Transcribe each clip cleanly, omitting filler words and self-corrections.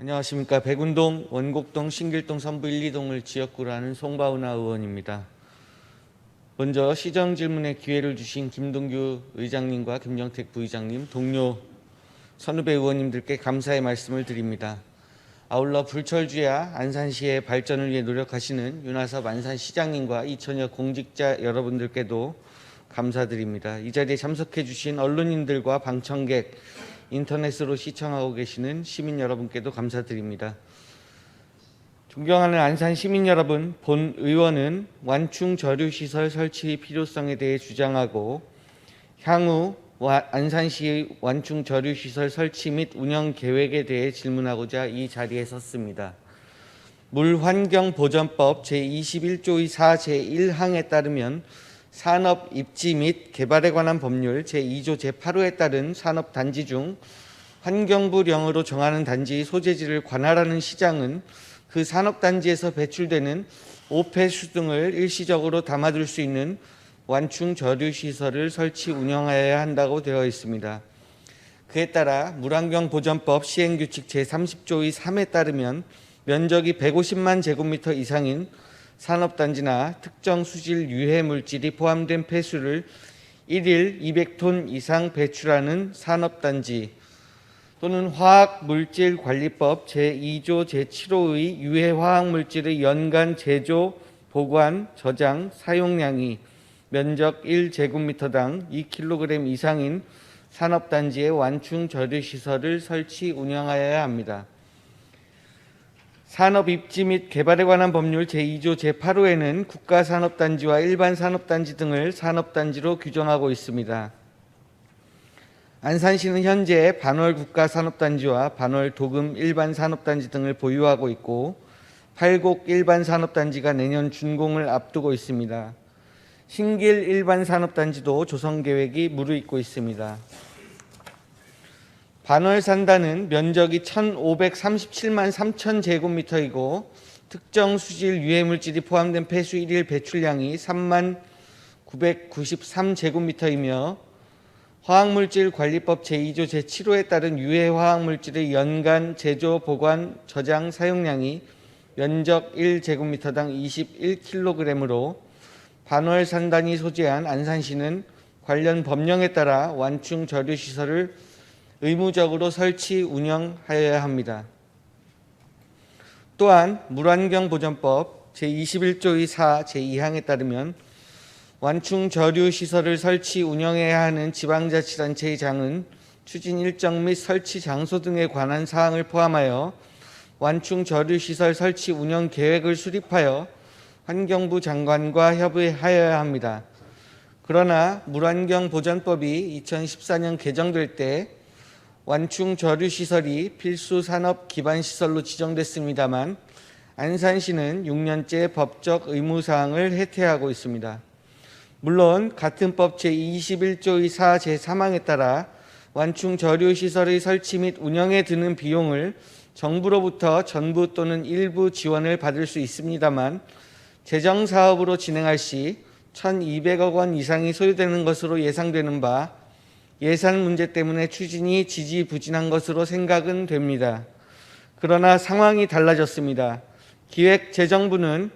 안녕하십니까. 백운동, 원곡동, 신길동, 선부 1, 2동을 지역구로 하는 송바우나 의원입니다. 먼저 시정 질문의 기회를 주신 김동규 의장님과 김정택 부의장님, 동료 선후배 의원님들께 감사의 말씀을 드립니다. 아울러 불철주야 안산시의 발전을 위해 노력하시는 윤하섭 안산시장님과 이천여 공직자 여러분들께도 감사드립니다. 이 자리에 참석해 주신 언론인들과 방청객, 인터넷으로 시청하고 계시는 시민 여러분께도 감사드립니다. 존경하는 안산 시민 여러분, 본 의원은 완충 저류시설 설치 필요성에 대해 주장하고 향후 안산시의 완충 저류시설 설치 및 운영 계획에 대해 질문하고자 이 자리에 섰습니다. 물환경보전법 제21조의 4 제1항에 따르면 산업 입지 및 개발에 관한 법률 제2조 제8호에 따른 산업단지 중 환경부령으로 정하는 단지의 소재지를 관할하는 시장은 그 산업단지에서 배출되는 오폐수 등을 일시적으로 담아둘 수 있는 완충 저류시설을 설치 운영하여야 한다고 되어 있습니다. 그에 따라 물환경보전법 시행규칙 제30조의 3에 따르면 면적이 150만 제곱미터 이상인 산업단지나 특정 수질 유해 물질이 포함된 폐수를 1일 200톤 이상 배출하는 산업단지 또는 화학물질관리법 제2조 제7호의 유해 화학물질의 연간 제조, 보관, 저장, 사용량이 면적 1제곱미터당 2kg 이상인 산업단지의 완충 저류시설을 설치 운영하여야 합니다. 산업입지 및 개발에 관한 법률 제2조 제8호에는 국가산업단지와 일반산업단지 등을 산업단지로 규정하고 있습니다. 안산시는 현재 반월 국가산업단지와 반월 도금 일반산업단지 등을 보유하고 있고 8곡 일반산업단지가 내년 준공을 앞두고 있습니다. 신길 일반산업단지도 조성계획이 무르익고 있습니다. 반월 산단은 면적이 1,537만 3천 제곱미터이고 특정 수질 유해물질이 포함된 폐수 1일 배출량이 3만 993 제곱미터이며 화학물질관리법 제2조 제7호에 따른 유해 화학물질의 연간 제조, 보관, 저장 사용량이 면적 1제곱미터당 21kg으로 반월 산단이 소재한 안산시는 관련 법령에 따라 완충 저류시설을 의무적으로 설치 운영하여야 합니다. 또한 물환경보전법 제21조의 4 제2항에 따르면 완충 저류시설을 설치 운영해야 하는 지방자치단체의 장은 추진 일정 및 설치 장소 등에 관한 사항을 포함하여 완충 저류시설 설치 운영 계획을 수립하여 환경부 장관과 협의하여야 합니다. 그러나 물환경보전법이 2014년 개정될 때 완충 저류시설이 필수 산업 기반시설로 지정됐습니다만 안산시는 6년째 법적 의무사항을 해태하고 있습니다. 물론 같은 법 제21조의 4 제3항에 따라 완충 저류시설의 설치 및 운영에 드는 비용을 정부로부터 전부 또는 일부 지원을 받을 수 있습니다만 재정사업으로 진행할 시 1,200억 원 이상이 소요되는 것으로 예상되는 바 예산 문제 때문에 추진이 지지부진한 것으로 생각은 됩니다. 그러나 상황이 달라졌습니다. 기획재정부는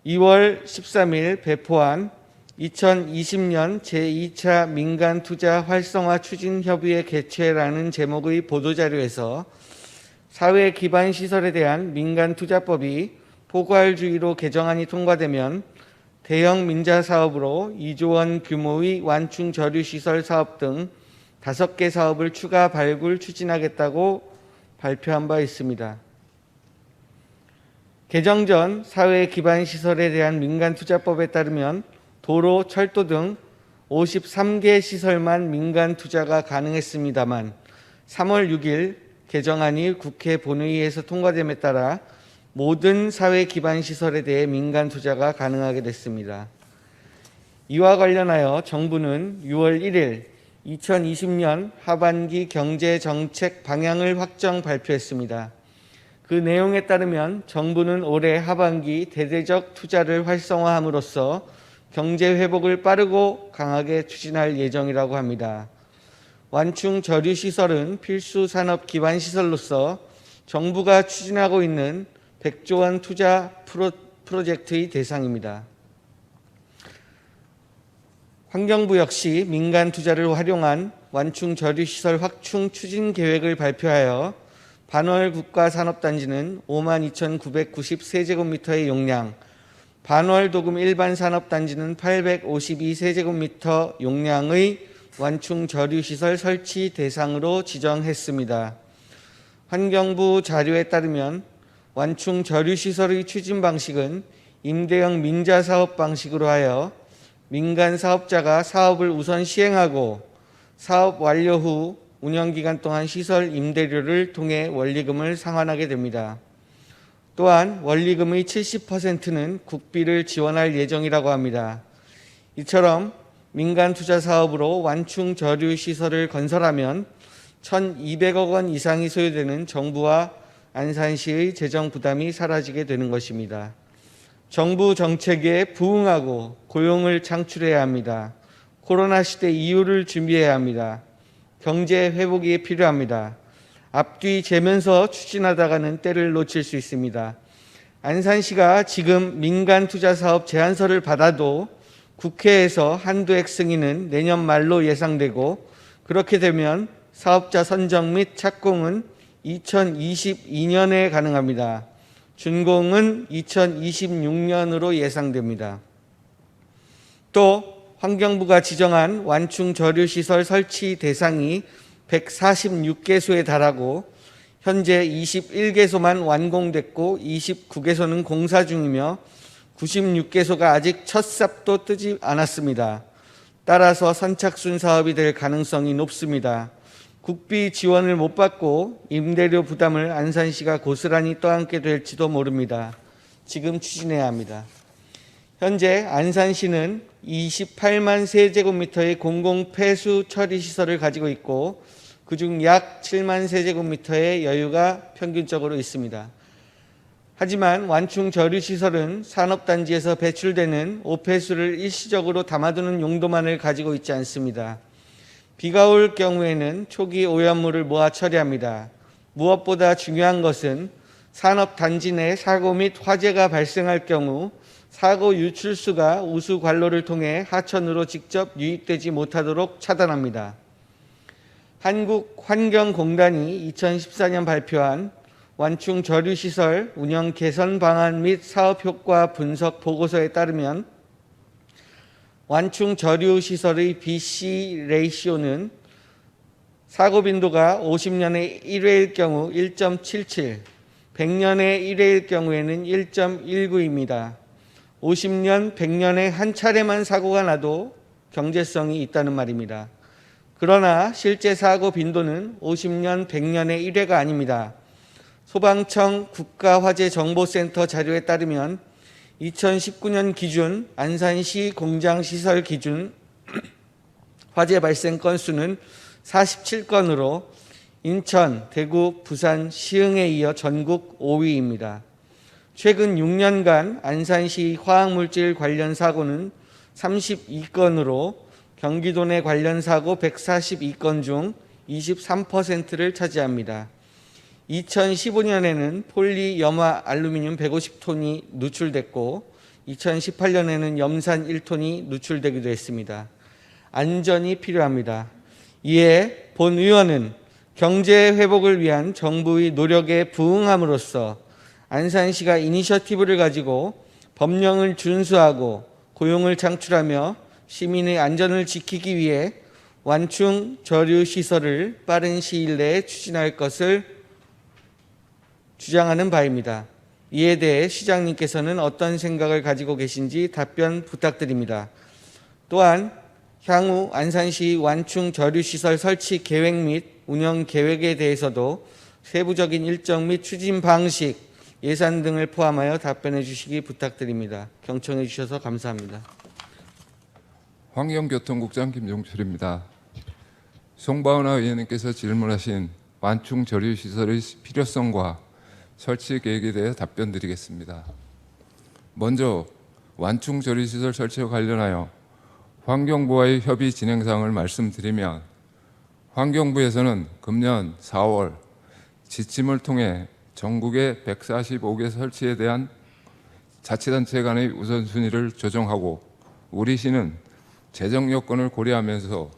2월 13일 배포한 2020년 제2차 민간투자 활성화 추진협의회 개최라는 제목의 보도자료에서 사회기반시설에 대한 민간투자법이 포괄주의로 개정안이 통과되면 대형 민자사업으로 2조 원 규모의 완충 저류시설 사업 등 5개 사업을 추가 발굴 추진하겠다고 발표한 바 있습니다. 개정 전 사회기반시설에 대한 민간투자법에 따르면 도로, 철도 등 53개 시설만 민간투자가 가능했습니다만 3월 6일 개정안이 국회 본회의에서 통과됨에 따라 모든 사회기반시설에 대해 민간투자가 가능하게 됐습니다. 이와 관련하여 정부는 6월 1일 2020년 하반기 경제정책 방향을 확정 발표했습니다. 그 내용에 따르면 정부는 올해 하반기 대대적 투자를 활성화함으로써 경제 회복을 빠르고 강하게 추진할 예정이라고 합니다. 완충 저류시설은 필수 산업 기반 시설로서 정부가 추진하고 있는 100조 원 투자 프로젝트의 대상입니다. 환경부 역시 민간 투자를 활용한 완충 저류시설 확충 추진 계획을 발표하여 반월 국가산업단지는 52,993제곱미터의 용량, 반월 도금 일반 산업단지는 852세제곱미터 용량의 완충 저류시설 설치 대상으로 지정했습니다. 환경부 자료에 따르면 완충 저류시설의 추진 방식은 임대형 민자사업 방식으로 하여 민간 사업자가 사업을 우선 시행하고 사업 완료 후 운영기간 동안 시설 임대료를 통해 원리금을 상환하게 됩니다. 또한 원리금의 70%는 국비를 지원할 예정이라고 합니다. 이처럼 민간 투자 사업으로 완충 저류 시설을 건설하면 1,200억 원 이상이 소요되는 정부와 안산시의 재정 부담이 사라지게 되는 것입니다. 정부 정책에 부응하고 고용을 창출해야 합니다. 코로나 시대 이후를 준비해야 합니다. 경제 회복이 필요합니다. 앞뒤 재면서 추진하다가는 때를 놓칠 수 있습니다. 안산시가 지금 민간 투자 사업 제안서를 받아도 국회에서 한도액 승인은 내년 말로 예상되고, 그렇게 되면 사업자 선정 및 착공은 2022년에 가능합니다. 준공은 2026년으로 예상됩니다. 또 환경부가 지정한 완충 저류시설 설치 대상이 146개소에 달하고 현재 21개소만 완공됐고 29개소는 공사 중이며 96개소가 아직 첫 삽도 뜨지 않았습니다. 따라서 선착순 사업이 될 가능성이 높습니다. 국비 지원을 못 받고 임대료 부담을 안산시가 고스란히 떠안게 될지도 모릅니다. 지금 추진해야 합니다. 현재 안산시는 28만 세제곱미터의 공공 폐수 처리 시설을 가지고 있고 그중 약 7만 세제곱미터의 여유가 평균적으로 있습니다. 하지만 완충 저류 시설은 산업단지에서 배출되는 오폐수를 일시적으로 담아두는 용도만을 가지고 있지 않습니다. 비가 올 경우에는 초기 오염물을 모아 처리합니다. 무엇보다 중요한 것은 산업단지 내 사고 및 화재가 발생할 경우 사고 유출수가 우수 관로를 통해 하천으로 직접 유입되지 못하도록 차단합니다. 한국환경공단이 2014년 발표한 완충 저류시설 운영 개선 방안 및 사업 효과 분석 보고서에 따르면 완충 저류시설의 BC 레이시오는 사고 빈도가 50년에 1회일 경우 1.77, 100년에 1회일 경우에는 1.19입니다. 50년, 100년에 한 차례만 사고가 나도 경제성이 있다는 말입니다. 그러나 실제 사고 빈도는 50년, 100년에 1회가 아닙니다. 소방청 국가화재정보센터 자료에 따르면 2019년 기준 안산시 공장시설 기준 화재 발생 건수는 47건으로 인천, 대구, 부산, 시흥에 이어 전국 5위입니다. 최근 6년간 안산시 화학물질 관련 사고는 32건으로 경기도 내 관련 사고 142건 중 23%를 차지합니다. 2015년에는 폴리 염화 알루미늄 150톤이 누출됐고 2018년에는 염산 1톤이 누출되기도 했습니다. 안전이 필요합니다. 이에 본 의원은 경제 회복을 위한 정부의 노력에 부응함으로써 안산시가 이니셔티브를 가지고 법령을 준수하고 고용을 창출하며 시민의 안전을 지키기 위해 완충 저류 시설을 빠른 시일 내에 추진할 것을 주장하는 바입니다. 이에 대해 시장님께서는 어떤 생각을 가지고 계신지 답변 부탁드립니다. 또한 향후 안산시 완충 저류시설 설치 계획 및 운영 계획에 대해서도 세부적인 일정 및 추진 방식, 예산 등을 포함하여 답변해 주시기 부탁드립니다. 경청해 주셔서 감사합니다. 환경교통국장 김종철입니다. 송바운하 의원님께서 질문하신 완충 저류시설의 필요성과 설치 계획에 대해 답변드리겠습니다. 먼저 완충 저류시설 설치와 관련하여 환경부와의 협의 진행 사항을 말씀드리면 환경부에서는 금년 4월 지침을 통해 전국의 145개 설치에 대한 자치단체 간의 우선순위를 조정하고 우리 시는 재정 여건을 고려하면서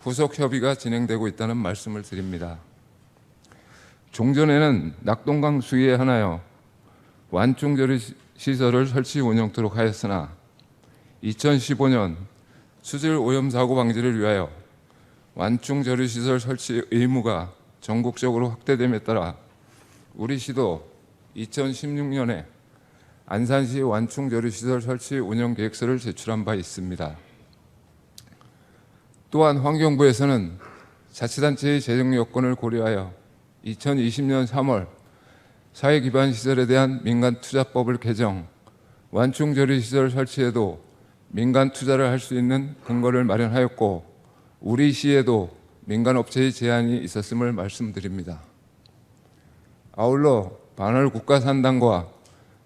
후속 협의가 진행되고 있다는 말씀을 드립니다. 종전에는 낙동강 수위에 한하여 완충조리 시설을 설치 운영토록 하였으나 2015년 수질 오염 사고 방지를 위하여 완충조리 시설 설치 의무가 전국적으로 확대됨에 따라 우리 시도 2016년에 안산시 완충조리시설 설치 운영 계획서를 제출한 바 있습니다. 또한 환경부에서는 자치단체의 재정 여건을 고려하여 2020년 3월 사회기반시설에 대한 민간투자법을 개정, 완충조리시설 설치에도 민간투자를 할 수 있는 근거를 마련하였고 우리 시에도 민간업체의 제안이 있었음을 말씀드립니다. 아울러 반월 국가산단과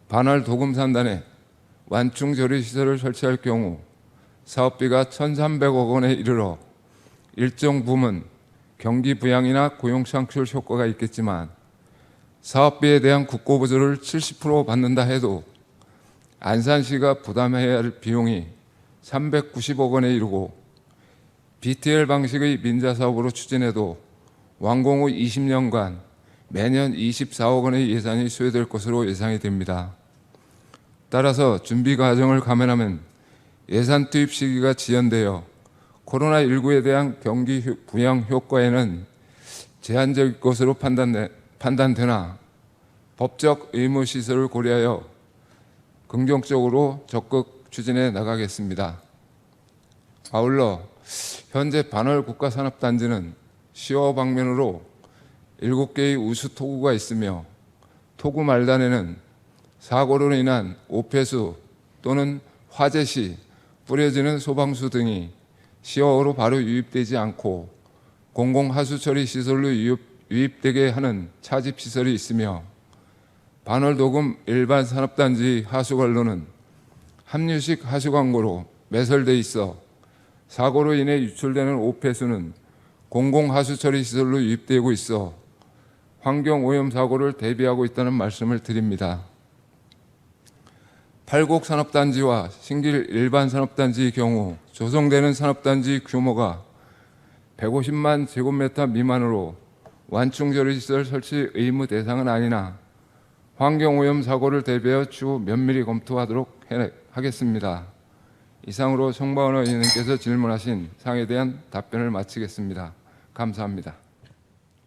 반월 도금산단에 완충조리시설을 설치할 경우 사업비가 1,300억 원에 이르러 일정 부분 경기 부양이나 고용 창출 효과가 있겠지만 사업비에 대한 국고보조를 70% 받는다 해도 안산시가 부담해야 할 비용이 390억 원에 이르고 BTL 방식의 민자사업으로 추진해도 완공 후 20년간 매년 24억 원의 예산이 소요될 것으로 예상이 됩니다. 따라서 준비 과정을 감안하면 예산 투입 시기가 지연되어 코로나19에 대한 경기 부양 효과에는 제한적일 것으로 판단되나 법적 의무 시설을 고려하여 긍정적으로 적극 추진해 나가겠습니다. 아울러 현재 반월 국가산업단지는 시어 방면으로 7개의 우수 토구가 있으며 토구 말단에는 사고로 인한 오폐수 또는 화재 시 뿌려지는 소방수 등이 시어로 바로 유입되지 않고 공공하수처리 시설로 유입되게 하는 차집시설이 있으며 반월도금 일반산업단지 하수관로는 함유식 하수광고로 매설돼 있어 사고로 인해 유출되는 오폐수는 공공하수처리 시설로 유입되고 있어 환경오염 사고를 대비하고 있다는 말씀을 드립니다. 팔곡 산업단지와 신길 일반산업단지의 경우 조성되는 산업단지 규모가 150만 제곱미터 미만으로 완충조리시설 설치 의무 대상은 아니나 환경오염 사고를 대비하여 추후 면밀히 검토하도록 하겠습니다. 이상으로 송바운 의원님께서 질문하신 사항에 대한 답변을 마치겠습니다. 감사합니다.